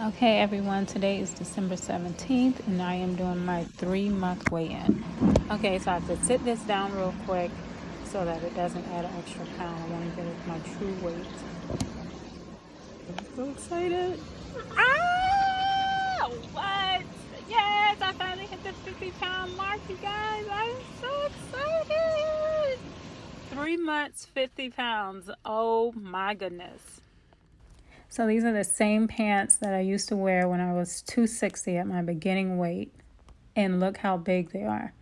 Okay, everyone, today is December 17th, and I am doing my 3-month weigh-in. Okay, so I have to sit this down real quick so that it doesn't add an extra pound. I want to get my true weight. I'm so excited. Ah! What? Yes, I finally hit the 50-pound mark, you guys. I'm so excited. 3 months, 50 pounds. Oh my goodness. So these are the same pants that I used to wear when I was 260 at my beginning weight. And look how big they are.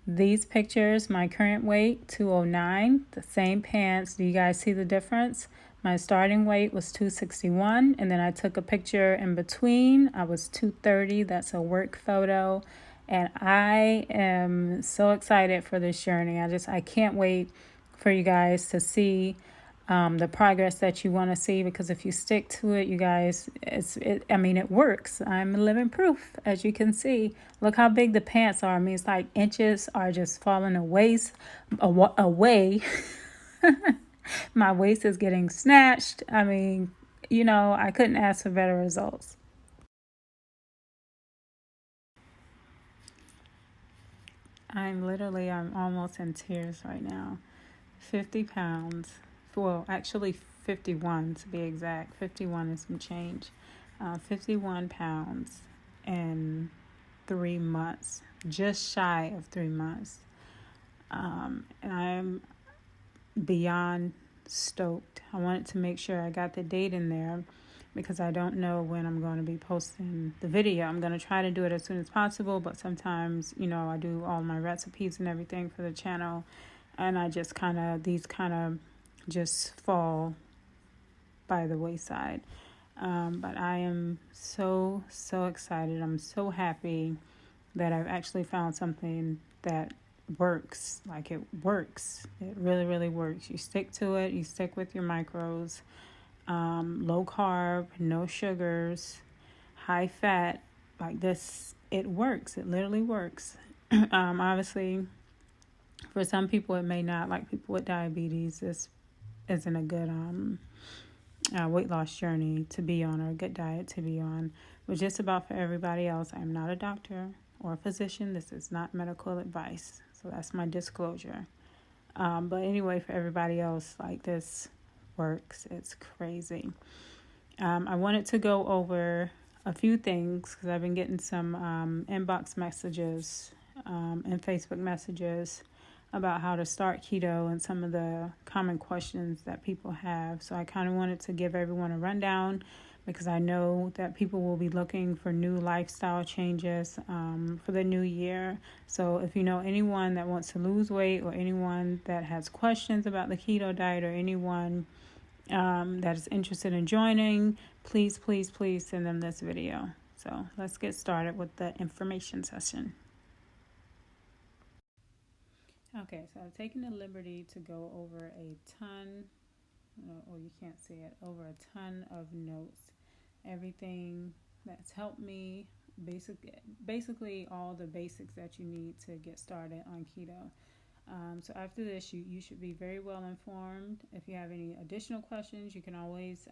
These pictures, my current weight, 209, the same pants. Do you guys see the difference? My starting weight was 261, and then I took a picture in between. I was 230. That's a work photo. And I am so excited for this journey. I can't wait for you guys to see the progress that you want to see, because if you stick to it, you guys, it works. I'm living proof, as you can see. Look how big the pants are. I mean, it's like inches are just falling away. My waist is getting snatched. I mean, I couldn't ask for better results. I'm almost in tears right now. 50 pounds. Well, actually 51 to be exact. 51 and some change. 51 pounds in 3 months. Just shy of 3 months. And I'm beyond stoked. I wanted to make sure I got the date in there because I don't know when I'm going to be posting the video. I'm going to try to do it as soon as possible, but sometimes, I do all my recipes and everything for the channel, and these kind of just fall by the wayside. But I am so, so excited. I'm so happy that I've actually found something that works. Like, it works. It really, really works. You stick to it. You stick with your macros. Low carb, no sugars, high fat. Like this, it works. It literally works. Obviously, for some people it may not. Like people with diabetes, this isn't a good weight loss journey to be on, or a good diet to be on. But just about for everybody else, I'm not a doctor or a physician. This is not medical advice. So that's my disclosure. But anyway, for everybody else, like, this works. It's crazy. I wanted to go over a few things because I've been getting some inbox messages and Facebook messages about how to start keto and some of the common questions that people have. So I kind of wanted to give everyone a rundown because I know that people will be looking for new lifestyle changes for the new year. So if you know anyone that wants to lose weight, or anyone that has questions about the keto diet, or anyone that is interested in joining, please, please, please send them this video. So let's get started with the information session. Okay, so I've taken the liberty to go over a ton, or you can't see it, over a ton of notes. Everything that's helped me, basically all the basics that you need to get started on keto. So after this, you should be very well informed. If you have any additional questions, you can always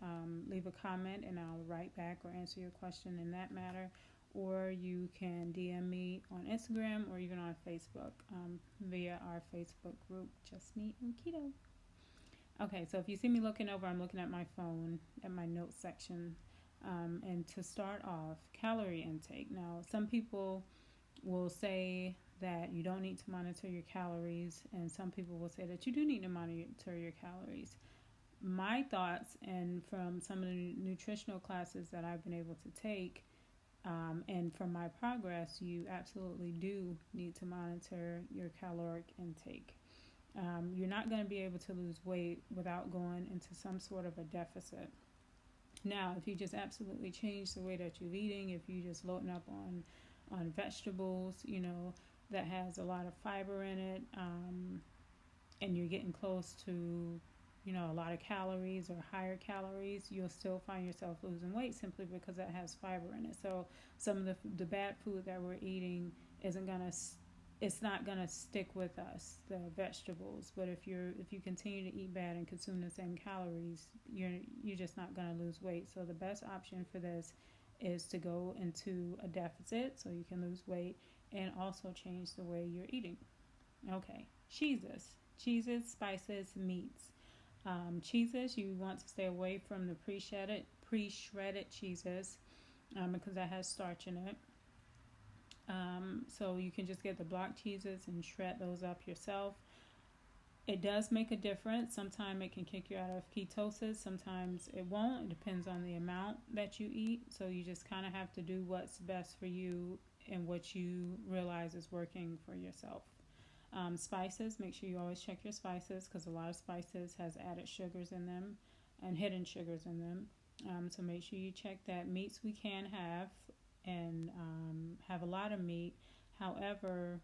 leave a comment and I'll write back or answer your question in that matter. Or you can DM me on Instagram or even on Facebook via our Facebook group, Just Me and Keto. Okay, so if you see me looking over, I'm looking at my phone at my notes section. And to start off, calorie intake. Now, some people will say that you don't need to monitor your calories, and some people will say that you do need to monitor your calories. My thoughts, and from some of the nutritional classes that I've been able to take, and from my progress, you absolutely do need to monitor your caloric intake. You're not going to be able to lose weight without going into some sort of a deficit. Now, if you just absolutely change the way that you're eating, if you just loading up on vegetables, that has a lot of fiber in it, and you're getting close to, a lot of calories or higher calories, you'll still find yourself losing weight simply because that has fiber in it. So some of the bad food that we're eating it's not gonna stick with us, the vegetables. But if you continue to eat bad and consume the same calories, you're just not gonna lose weight. So the best option for this is to go into a deficit so you can lose weight and also change the way you're eating. Okay, cheeses, spices, meats. Cheeses, you want to stay away from the pre-shredded cheeses because that has starch in it. So you can just get the block cheeses and shred those up yourself. It does make a difference. Sometimes it can kick you out of ketosis. Sometimes it won't. It depends on the amount that you eat. So you just kind of have to do what's best for you and what you realize is working for yourself. Spices, make sure you always check your spices because a lot of spices has added sugars in them and hidden sugars in them. So make sure you check that. Meats we can have and have a lot of meat. However,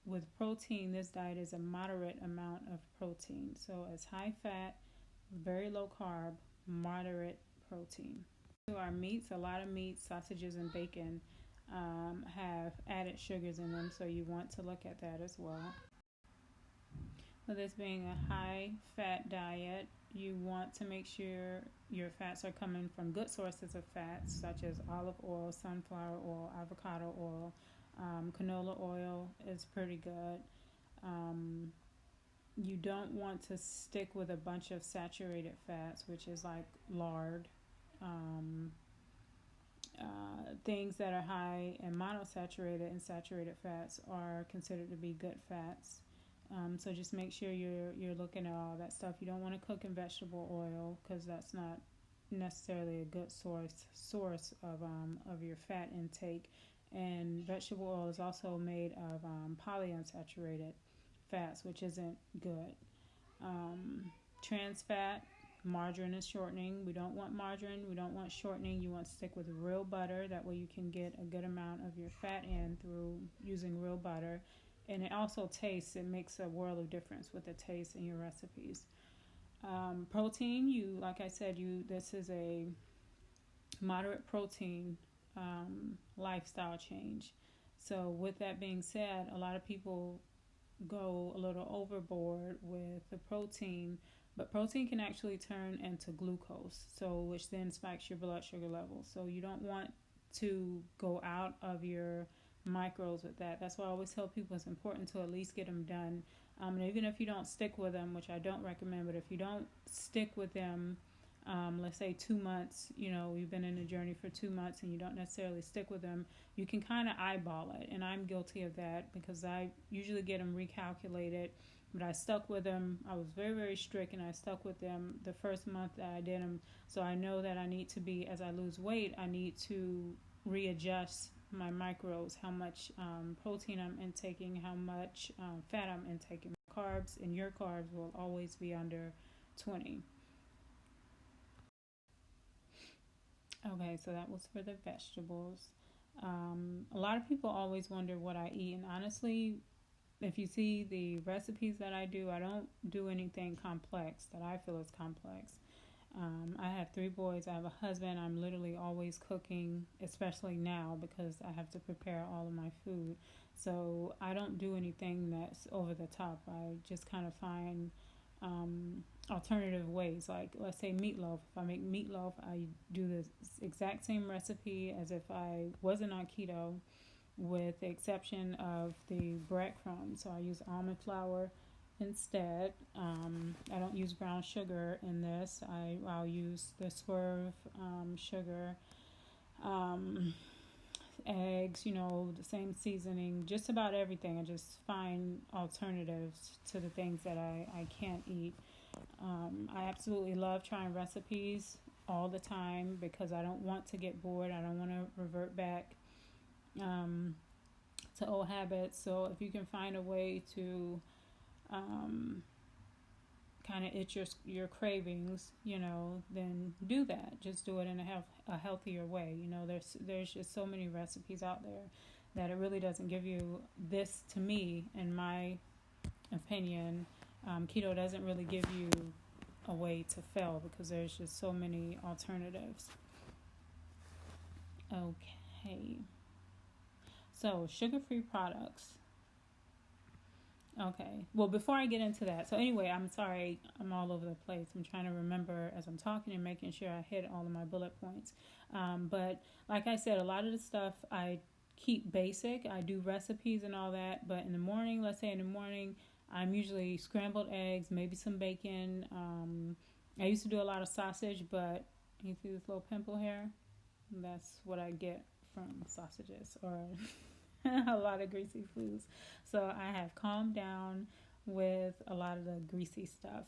with protein, this diet is a moderate amount of protein. So it's high fat, very low carb, moderate protein. So our meats, a lot of meats, sausages, and bacon have added sugars in them. So you want to look at that as well. With this being a high fat diet, you want to make sure your fats are coming from good sources of fats such as olive oil, sunflower oil, avocado oil. Canola oil is pretty good. You don't want to stick with a bunch of saturated fats, which is like lard. Things that are high in monosaturated and saturated fats are considered to be good fats. So just make sure you're looking at all that stuff. You don't want to cook in vegetable oil because that's not necessarily a good source of your fat intake. And vegetable oil is also made of polyunsaturated fats, which isn't good. Trans fat, margarine is shortening. We don't want margarine. We don't want shortening. You want to stick with real butter. That way you can get a good amount of your fat in through using real butter. And it also tastes. It makes a world of difference with the taste in your recipes. Protein, like I said, this is a moderate protein lifestyle change. So with that being said, a lot of people go a little overboard with the protein, but protein can actually turn into glucose, so which then spikes your blood sugar levels. So you don't want to go out of your macros with that. That's why I always tell people it's important to at least get them done. And even if you don't stick with them, which I don't recommend, but if you don't stick with them, let's say 2 months, you've been in a journey for 2 months and you don't necessarily stick with them, you can kind of eyeball it. And I'm guilty of that because I usually get them recalculated, but I stuck with them. I was very, very strict and I stuck with them the first month that I did them. So I know that I need to be, as I lose weight, I need to readjust my macros, how much protein I'm intaking, how much fat I'm intaking. Carbs, and your carbs will always be under 20. Okay, so that was for the vegetables. A lot of people always wonder what I eat, and honestly, if you see the recipes that I do, I don't do anything complex that I feel is complex. I have 3 boys. I have a husband. I'm literally always cooking, especially now because I have to prepare all of my food. So I don't do anything that's over the top. I just kind of find alternative ways. Like, let's say meatloaf. If I make meatloaf, I do the exact same recipe as if I wasn't on keto, with the exception of the breadcrumbs. So I use almond flour instead. I don't use brown sugar in this. I'll use the Swerve sugar, eggs, the same seasoning, just about everything. I just find alternatives to the things that I can't eat. I absolutely love trying recipes all the time because I don't want to get bored. I don't want to revert back to old habits. So if you can find a way to kind of itch your cravings, then do that. Just do it in a healthier way. There's just so many recipes out there that it really doesn't give you this. To me, in my opinion, keto doesn't really give you a way to fail because there's just so many alternatives. Okay. So, sugar-free products. Okay. Well, before I get into that, so anyway, I'm sorry, I'm all over the place. I'm trying to remember as I'm talking and making sure I hit all of my bullet points. But like I said, a lot of the stuff I keep basic. I do recipes and all that. But in the morning, let's say in the morning, I'm usually scrambled eggs, maybe some bacon. I used to do a lot of sausage, but you see this little pimple here? That's what I get from sausages or a lot of greasy foods. So I have calmed down with a lot of the greasy stuff.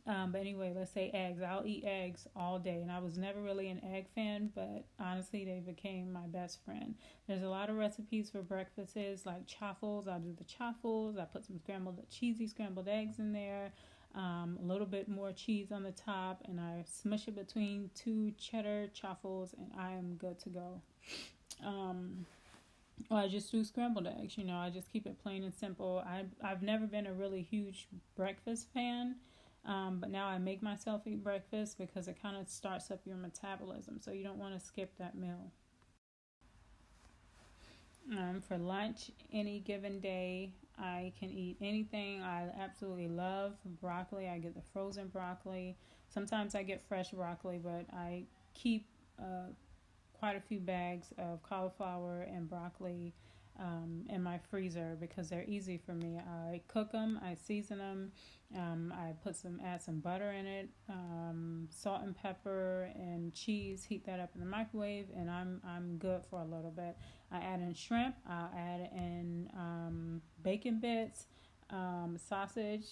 But anyway, let's say eggs. I'll eat eggs all day. And I was never really an egg fan, but honestly, they became my best friend. There's a lot of recipes for breakfasts like chaffles. I'll do the chaffles. I put some cheesy scrambled eggs in there. A little bit more cheese on the top. And I smush it between 2 cheddar chaffles, and I am good to go. Well, I just do scrambled eggs. I just keep it plain and simple. I've never been a really huge breakfast fan, but now I make myself eat breakfast because it kind of starts up your metabolism. So you don't want to skip that meal. For lunch, any given day, I can eat anything. I absolutely love broccoli. I get the frozen broccoli. Sometimes I get fresh broccoli, but I keep quite a few bags of cauliflower and broccoli in my freezer because they're easy for me. I cook them, I season them, I add some butter in it, salt and pepper and cheese. Heat that up in the microwave, and I'm good for a little bit. I add in shrimp. I'll add in bacon bits, sausage.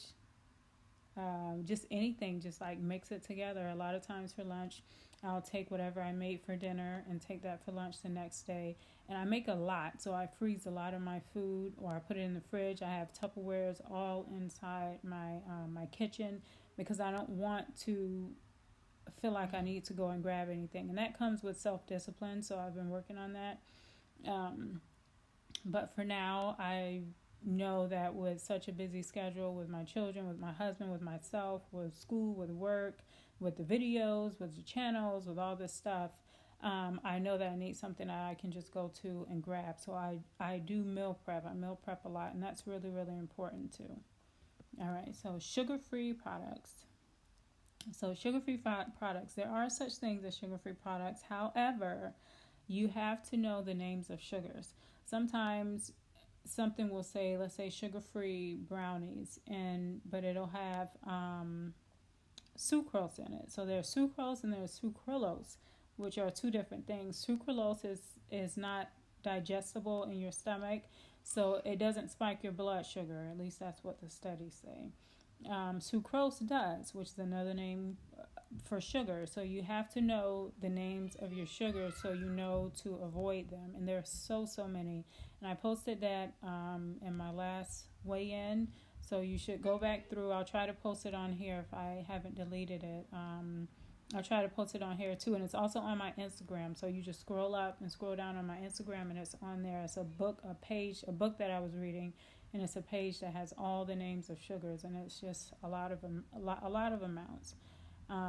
Just anything, just like mix it together. A lot of times for lunch, I'll take whatever I made for dinner and take that for lunch the next day. And I make a lot, so I freeze a lot of my food, or I put it in the fridge. I have Tupperwares all inside my kitchen because I don't want to feel like I need to go and grab anything. And that comes with self-discipline, so I've been working on that. But for now, I know that with such a busy schedule with my children, with my husband, with myself, with school, with work, with the videos, with the channels, with all this stuff, I know that I need something that I can just go to and grab. So I do meal prep. I meal prep a lot, and that's really, really important too. All right, so sugar-free products. So sugar-free products, there are such things as sugar-free products. However, you have to know the names of sugars. Sometimes something will say, let's say sugar-free brownies, but it'll have sucrose in it. So there's sucrose and there's sucralose, which are two different things. Sucralose is not digestible in your stomach, so it doesn't spike your blood sugar. At least that's what the studies say. Sucrose does, which is another name for sugar. So you have to know the names of your sugars so you know to avoid them. And there's so many. And I posted that in my last weigh-in. So you should go back through. I'll try to post it on here if I haven't deleted it. I'll try to post it on here too. And it's also on my Instagram. So you just scroll up and scroll down on my Instagram, and it's on there. It's a book that I was reading. And it's a page that has all the names of sugars, and it's just a lot of amounts.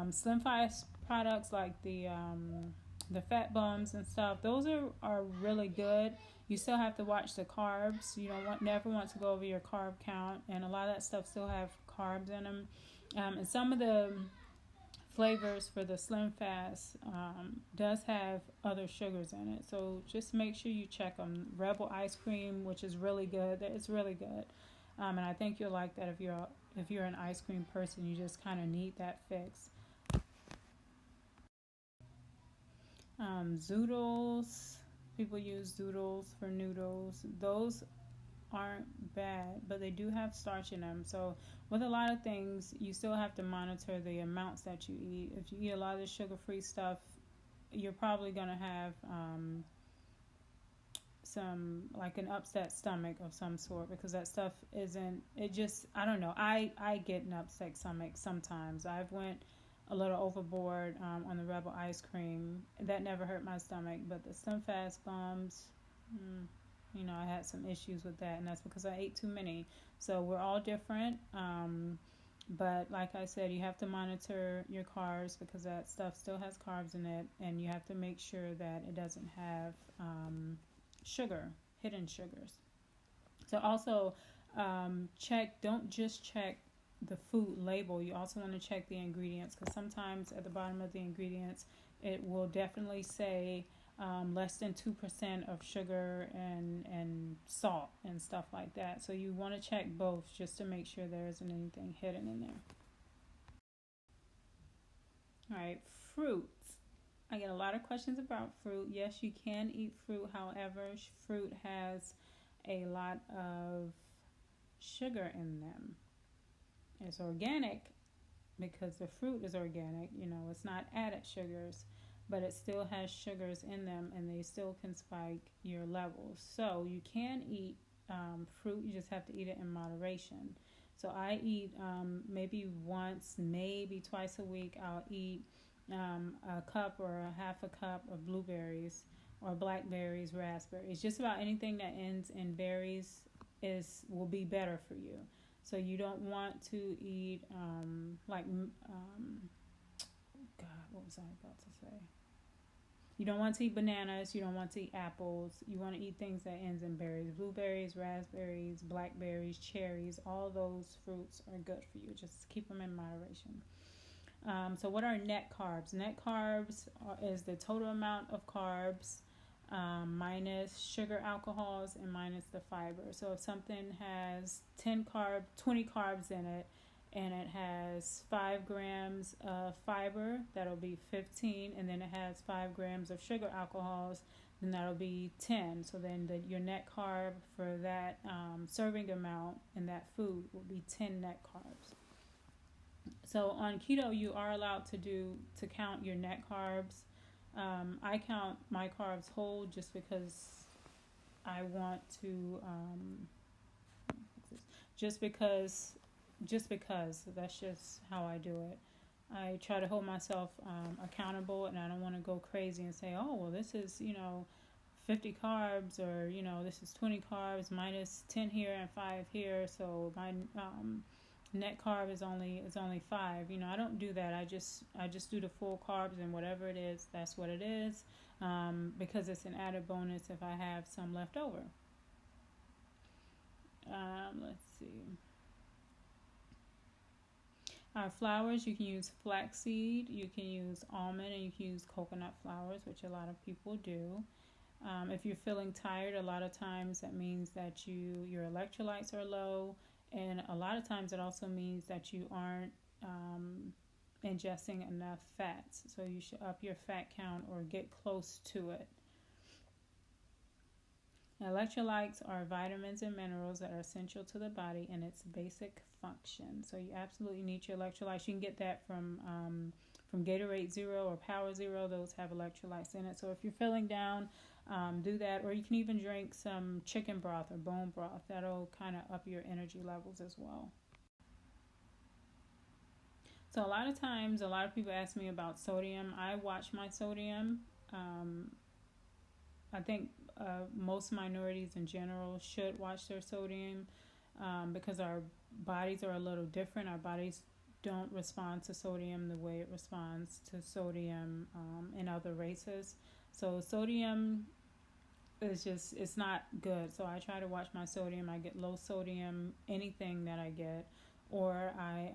Slim Fast products like the fat bombs and stuff, those are really good. You still have to watch the carbs. You never want to go over your carb count, and a lot of that stuff still have carbs in them. And some of the flavors for the Slim Fast does have other sugars in it, so just make sure you check them. Rebel ice cream, which is really good, it's really good, and I think you'll like that if you're an ice cream person. You just kind of need that fix. Zoodles, people use zoodles for noodles. Those aren't bad, but they do have starch in them. So with a lot of things, you still have to monitor the amounts that you eat. If you eat a lot of the sugar-free stuff, you're probably going to have some, like, an upset stomach of some sort, because that stuff I don't know. I get an upset stomach sometimes. I've went a little overboard on the Rebel ice cream. That never hurt my stomach, but the Slim Fast bombs, I had some issues with that, and that's because I ate too many. So we're all different. But like I said, you have to monitor your carbs because that stuff still has carbs in it, and you have to make sure that it doesn't have hidden sugars. So also, Don't just check the food label. You also want to check the ingredients, because sometimes at the bottom of the ingredients it will definitely say less than 2% of sugar and salt and stuff like that. So you want to check both just to make sure there isn't anything hidden in there. All right, fruits. I get a lot of questions about fruit. Yes, you can eat fruit. However, fruit has a lot of sugar in them. It's organic because the fruit is organic. It's not added sugars, but it still has sugars in them, and they still can spike your levels. So you can eat fruit. You just have to eat it in moderation. So I eat maybe once, maybe twice a week. I'll eat a cup or a half a cup of blueberries or blackberries, raspberries. Just about anything that ends in berries will be better for you. So you don't want to eat what was I about to say? You don't want to eat bananas. You don't want to eat apples. You want to eat things that ends in berries. Blueberries, raspberries, blackberries, cherries. All those fruits are good for you. Just keep them in moderation. So what are net carbs? Net carbs is the total amount of carbs minus sugar alcohols and minus the fiber. So if something has 20 carbs in it, and it has 5 grams of fiber, that'll be 15, and then it has 5 grams of sugar alcohols, then that'll be 10. So then your net carb for that serving amount in that food will be 10 net carbs. So on keto, you are allowed to count your net carbs. I count my carbs whole just because I want to, just because that's just how I do it. I try to hold myself accountable, and I don't want to go crazy and say, oh, well, this is, 50 carbs, or, this is 20 carbs minus 10 here and 5 here. So my net carb is only 5. I don't do that. I just do the full carbs, and whatever it is, that's what it is, because it's an added bonus if I have some left over. Let's see. Flours, you can use flaxseed, you can use almond, and you can use coconut flours, which a lot of people do. If you're feeling tired, a lot of times that means that your electrolytes are low, and a lot of times it also means that you aren't ingesting enough fats. So you should up your fat count or get close to it. Electrolytes are vitamins and minerals that are essential to the body and its basic function. So you absolutely need your electrolytes. You can get that from Gatorade Zero or Power Zero. Those have electrolytes in it. So if you're feeling down, do that. Or you can even drink some chicken broth or bone broth. That'll kind of up your energy levels as well. So a lot of times, a lot of people ask me about sodium. I watch my sodium. I think most minorities in general should watch their sodium because our bodies are a little different. Our bodies don't respond to sodium the way it responds to sodium in other races. So sodium it's not good. So I try to watch my sodium. I get low sodium, anything that I get, or I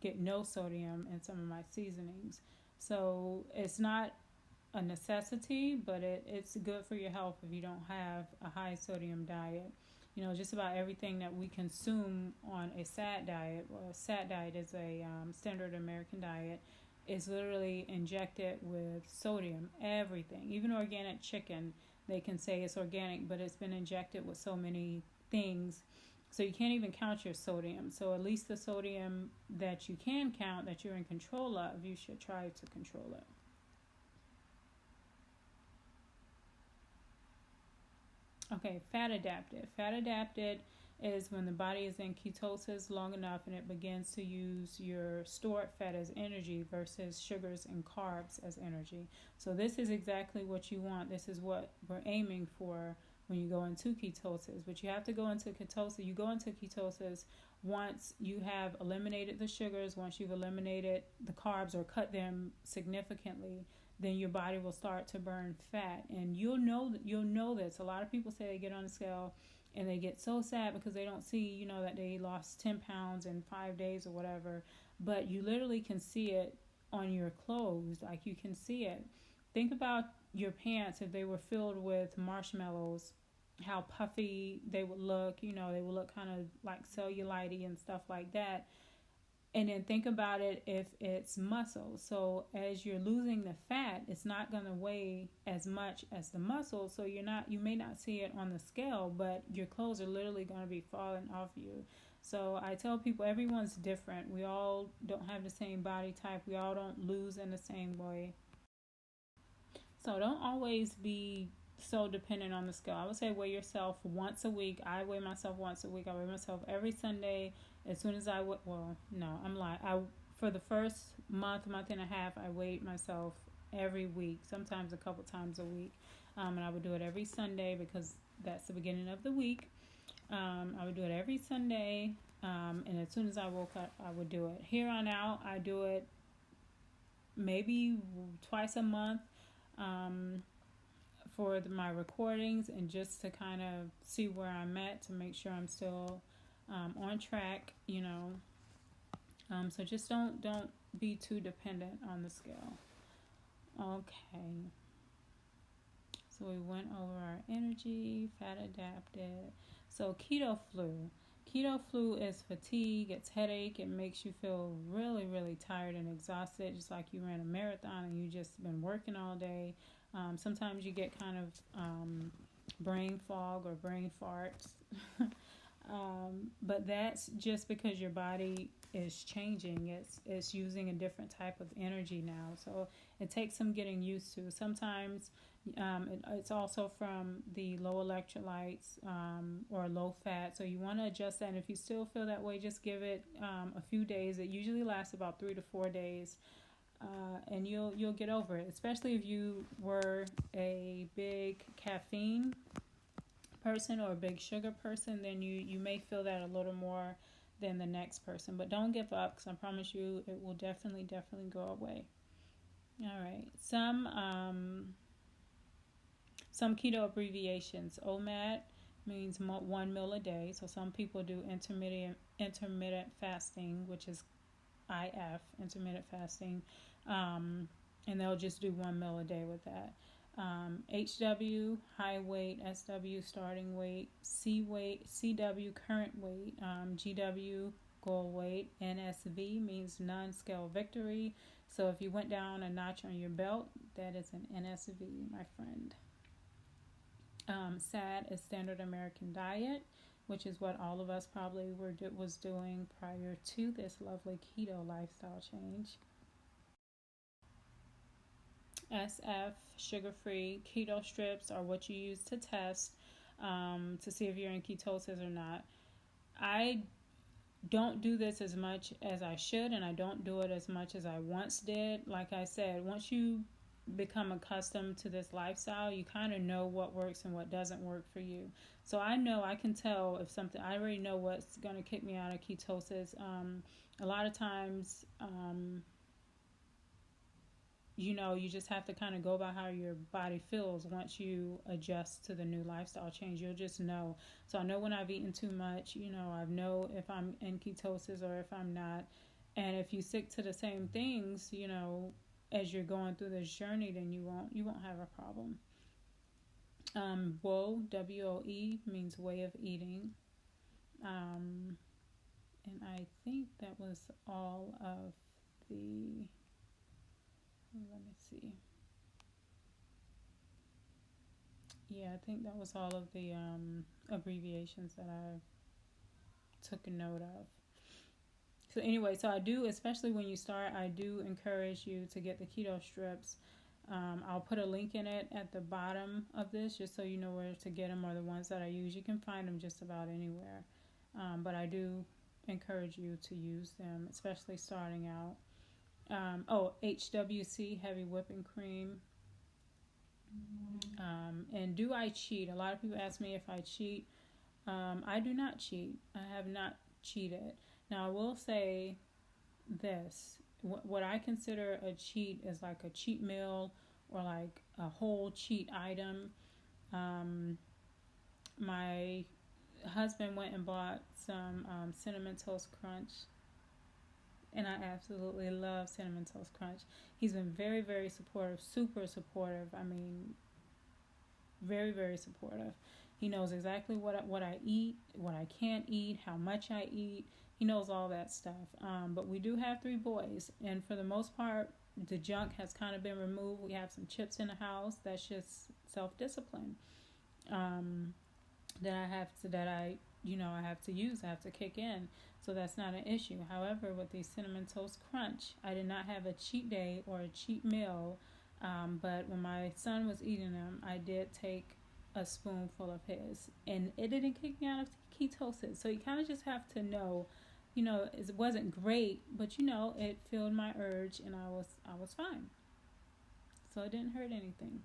get no sodium in some of my seasonings. So it's not a necessity, but it's good for your health if you don't have a high sodium diet. Just about everything that we consume on a SAD diet, well, a SAD diet is a standard American diet, is literally injected with sodium. Everything, even organic chicken, they can say it's organic, but it's been injected with so many things, so you can't even count your sodium. So at least the sodium that you can count, that you're in control of, you should try to control it. Okay, fat adapted. Fat adapted is when the body is in ketosis long enough and it begins to use your stored fat as energy versus sugars and carbs as energy. So this is exactly what you want. This is what we're aiming for when you go into ketosis. But you have to go into ketosis. You go into ketosis once you have eliminated the sugars, once you've eliminated the carbs or cut them significantly, then your body will start to burn fat. And you'll know this. A lot of people say they get on the scale and they get so sad because they don't see, that they lost 10 pounds in 5 days or whatever. But you literally can see it on your clothes. Like, you can see it. Think about your pants if they were filled with marshmallows, how puffy they would look. They would look kind of like cellulite and stuff like that. And then think about it if it's muscle. So as you're losing the fat, it's not going to weigh as much as the muscle. So you may not see it on the scale, but your clothes are literally going to be falling off you. So I tell people everyone's different. We all don't have the same body type. We all don't lose in the same way. So don't always be so dependent on the scale. I would say weigh yourself once a week. I weigh myself once a week. I weigh myself every Sunday. As soon as well, no, I'm lying. For the first month and a half, I weighed myself every week, sometimes a couple times a week. And I would do it every Sunday because that's the beginning of the week. I would do it every Sunday. And as soon as I woke up, I would do it. Here on out, I do it maybe twice a month. For my recordings, and just to kind of see where I'm at, to make sure I'm still on track, so just don't be too dependent on the scale. Okay, so we went over our energy, fat adapted. So keto flu is fatigue, it's headache, it makes you feel really, really tired and exhausted, just like you ran a marathon and you just been working all day. Sometimes you get kind of brain fog or brain farts. But that's just because your body is changing. It's using a different type of energy now. So it takes some getting used to. Sometimes it's also from the low electrolytes or low fat. So you want to adjust that. And if you still feel that way, just give it a few days. It usually lasts about 3 to 4 days. And you'll get over it, especially if you were a big caffeine person or a big sugar person. Then you may feel that a little more than the next person, but don't give up, because I promise you it will definitely go away. All right, some keto abbreviations. OMAD means 1 meal a day. So some people do intermittent fasting, which is IF, intermittent fasting, and they'll just do 1 meal a day with that. HW, high weight, SW, starting weight, CW, current weight, GW, goal weight, NSV means non-scale victory. So if you went down a notch on your belt, that is an NSV, my friend. SAD is standard American diet, which is what all of us probably was doing prior to this lovely keto lifestyle change. SF, sugar-free, keto strips are what you use to test to see if you're in ketosis or not. I don't do this as much as I should, and I don't do it as much as I once did. Like I said, once you become accustomed to this lifestyle, you kind of know what works and what doesn't work for you. So I can tell if something, I already know what's going to kick me out of ketosis. A lot of times, you just have to kind of go by how your body feels. Once you adjust to the new lifestyle change, you'll just know. So I know when I've eaten too much, I know if I'm in ketosis or if I'm not. And if you stick to the same things, as you're going through this journey, then you won't have a problem. WOE, WOE means way of eating. And I think that was all of the, let me see. Yeah, I think that was all of the abbreviations that I took a note of. So anyway, so I do, especially when you start, I do encourage you to get the keto strips. I'll put a link in it at the bottom of this, just so you know where to get them, or the ones that I use. You can find them just about anywhere. But I do encourage you to use them, especially starting out. HWC, heavy whipping cream. And do I cheat? A lot of people ask me if I cheat. I do not cheat. I have not cheated. Now, I will say this. What I consider a cheat is like a cheat meal or like a whole cheat item. My husband went and bought some Cinnamon Toast Crunch, and I absolutely love Cinnamon Toast Crunch. He's been very, very supportive, super supportive. I mean, very, very supportive. He knows exactly what I eat, what I can't eat, how much I eat. He knows all that stuff. But we do have 3 boys, and for the most part, the junk has kind of been removed. We have some chips in the house. That's just self-discipline. That I have to I have to use. I have to kick in. So that's not an issue. However, with the Cinnamon Toast Crunch, I did not have a cheat day or a cheat meal. But when my son was eating them, I did take a spoonful of his, and it didn't kick me out of ketosis. So you kind of just have to know, it wasn't great, but it filled my urge, and I was fine. So it didn't hurt anything.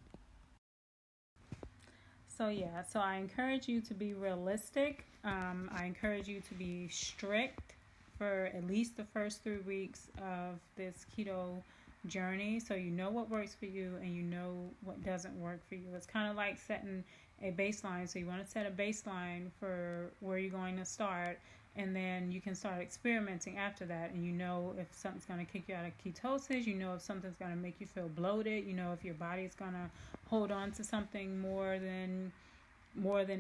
So yeah, so I encourage you to be realistic. I encourage you to be strict for at least the first 3 weeks of this keto journey, so you know what works for you and you know what doesn't work for you. It's kind of like setting a baseline. So you want to set a baseline for where you're going to start, and then you can start experimenting after that, and if something's going to kick you out of ketosis, if something's going to make you feel bloated, if your body's going to hold on to something more than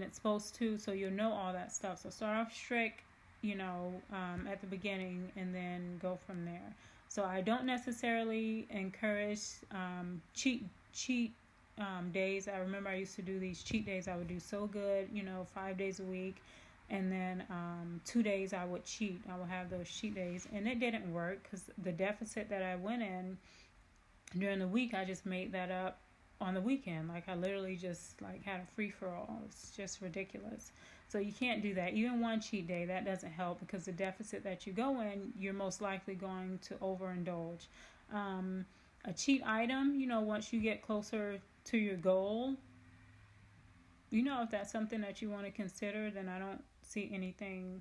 it's supposed to. So you'll know all that stuff. So start off strict, at the beginning, and then go from there. So I don't necessarily encourage cheat days. I remember I used to do these cheat days. I would do So Good, 5 days a week, and then 2 days I would cheat. I would have those cheat days, and it didn't work because the deficit that I went in during the week, I just made that up on the weekend. Like, I literally just had a free for all. It's just ridiculous. So you can't do that. Even one cheat day, that doesn't help, because the deficit that you go in, you're most likely going to overindulge. A cheat item, once you get closer to your goal, if that's something that you want to consider, then I don't see anything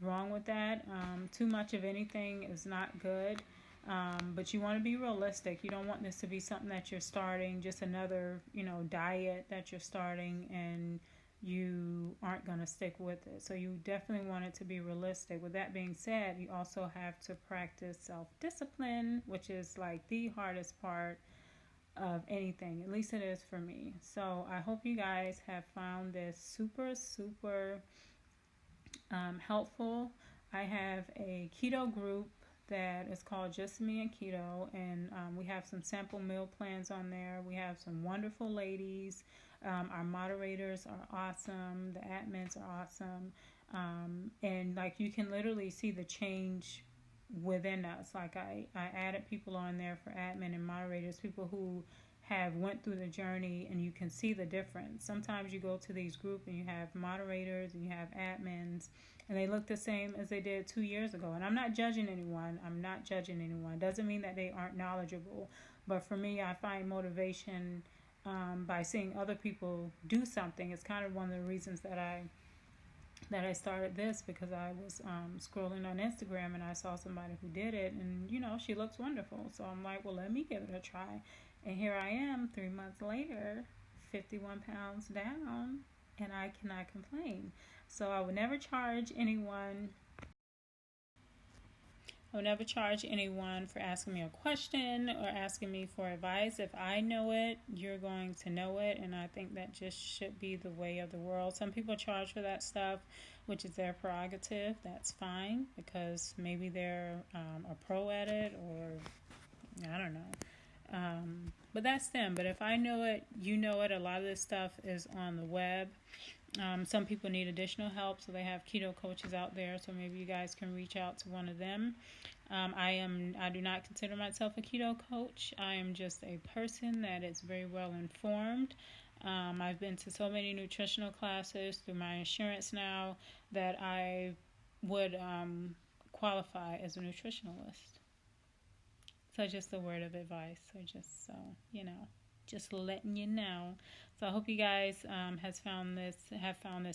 wrong with that. Too much of anything is not good. But you want to be realistic. You don't want this to be something that you're starting, just another, diet that you're starting, and you aren't going to stick with it. So you definitely want it to be realistic. With that being said, you also have to practice self-discipline, which is like the hardest part of anything. At least it is for me. So I hope you guys have found this super, super helpful. I have a keto group that is called Just Me and Keto, and we have some sample meal plans on there. We have some wonderful ladies. Our moderators are awesome. The admins are awesome. And you can literally see the change within us. I added people on there for admin and moderators, people who have went through the journey, and you can see the difference. Sometimes you go to these groups and you have moderators and you have admins, and they look the same as they did 2 years ago. And I'm not judging anyone. It doesn't mean that they aren't knowledgeable. But for me, I find motivation by seeing other people do something. It's kind of one of the reasons that I started this, because I was scrolling on Instagram and I saw somebody who did it, and she looks wonderful. So I'm like, well, let me give it a try. And here I am 3 months later, 51 pounds down, and I cannot complain. So I would never charge anyone for asking me a question or asking me for advice. If I know it, you're going to know it, and I think that just should be the way of the world. Some people charge for that stuff, which is their prerogative. That's fine, because maybe they're a pro at it, or I don't know. But that's them. But if I know it, you know it. A lot of this stuff is on the web. Some people need additional help, so they have keto coaches out there. So maybe you guys can reach out to one of them. I do not consider myself a keto coach. I am just a person that is very well informed. I've been to so many nutritional classes through my insurance now that I would qualify as a nutritionalist. So just a word of advice. So just just letting you know. So I hope you guys have found this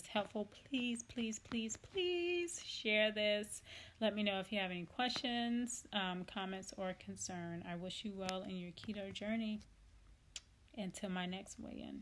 helpful. Please, please, please, please share this. Let me know if you have any questions, comments, or concern. I wish you well in your keto journey. Until my next weigh-in.